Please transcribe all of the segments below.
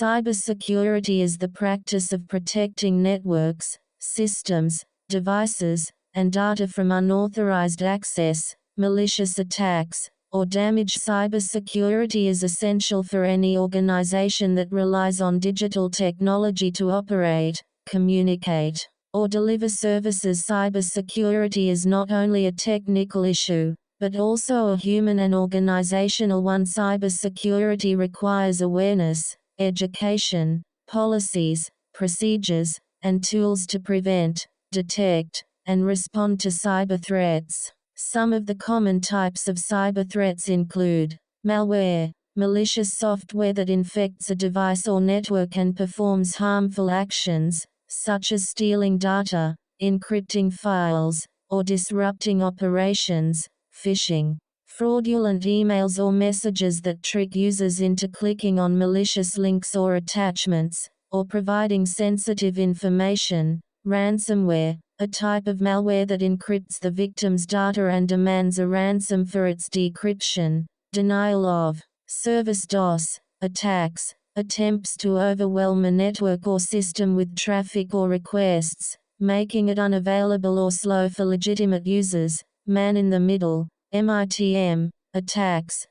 Cybersecurity is the practice of protecting networks, systems, devices, and data from unauthorized access, malicious attacks, or damage. Cybersecurity is essential for any organization that relies on digital technology to operate, communicate, or deliver services. Cybersecurity is not only a technical issue, but also a human and organizational one. Cybersecurity requires awareness, education, policies, procedures, and tools to prevent, detect, and respond to cyber threats. Some of the common types of cyber threats include malware, malicious software that infects a device or network and performs harmful actions, such as stealing data, encrypting files, or disrupting operations, phishing, fraudulent emails or messages that trick users into clicking on malicious links or attachments, or providing sensitive information, ransomware, a type of malware that encrypts the victim's data and demands a ransom for its decryption, denial of service. DOS attacks, attempts to overwhelm a network or system with traffic or requests, making it unavailable or slow for legitimate users. Man-in-the-middle, MITM, attacks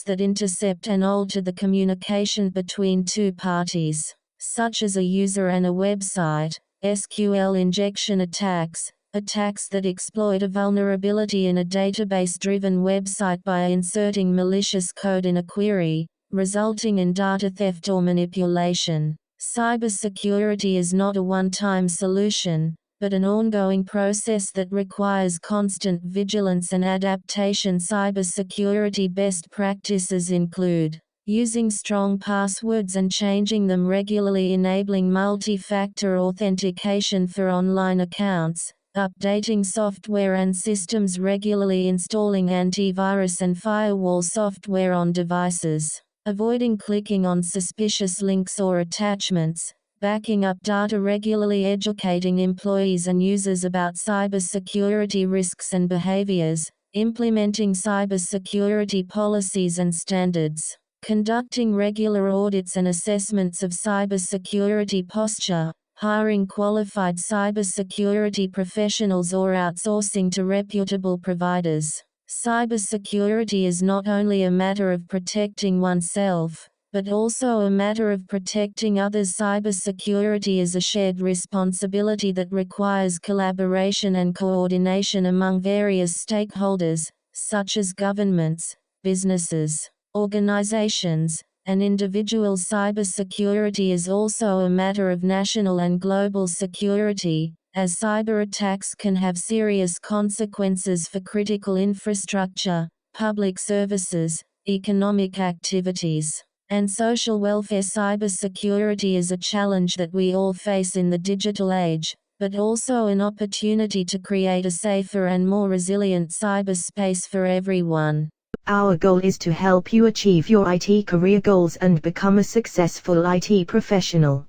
that intercept and alter the communication between two parties, such as a user and a website. SQL injection attacks that exploit a vulnerability in a database-driven website by inserting malicious code in a query, resulting in data theft or manipulation. Cybersecurity is not a one-time solution, but an ongoing process that requires constant vigilance and adaptation. Cybersecurity best practices include using strong passwords and changing them regularly, enabling multi-factor authentication for online accounts, updating software and systems regularly, installing antivirus and firewall software on devices, avoiding clicking on suspicious links or attachments, backing up data regularly, educating employees and users about cybersecurity risks and behaviors, implementing cybersecurity policies and standards, conducting regular audits and assessments of cybersecurity posture, hiring qualified cybersecurity professionals or outsourcing to reputable providers. Cybersecurity is not only a matter of protecting oneself, but also a matter of protecting others. Cybersecurity is a shared responsibility that requires collaboration and coordination among various stakeholders, such as governments, businesses, organizations, and individuals. Cybersecurity is also a matter of national and global security, as cyber attacks can have serious consequences for critical infrastructure, public services, economic activities, and social welfare. Cybersecurity is a challenge that we all face in the digital age, but also an opportunity to create a safer and more resilient cyberspace for everyone. Our goal is to help you achieve your IT career goals and become a successful IT professional.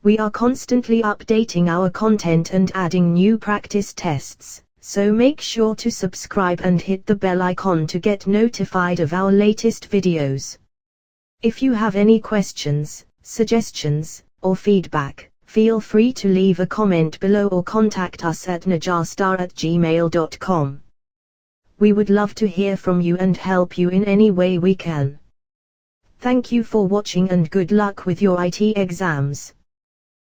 We are constantly updating our content and adding new practice tests, so make sure to subscribe and hit the bell icon to get notified of our latest videos. If you have any questions, suggestions, or feedback, feel free to leave a comment below or contact us at najastar@gmail.com. We would love to hear from you and help you in any way we can. Thank you for watching and good luck with your IT exams.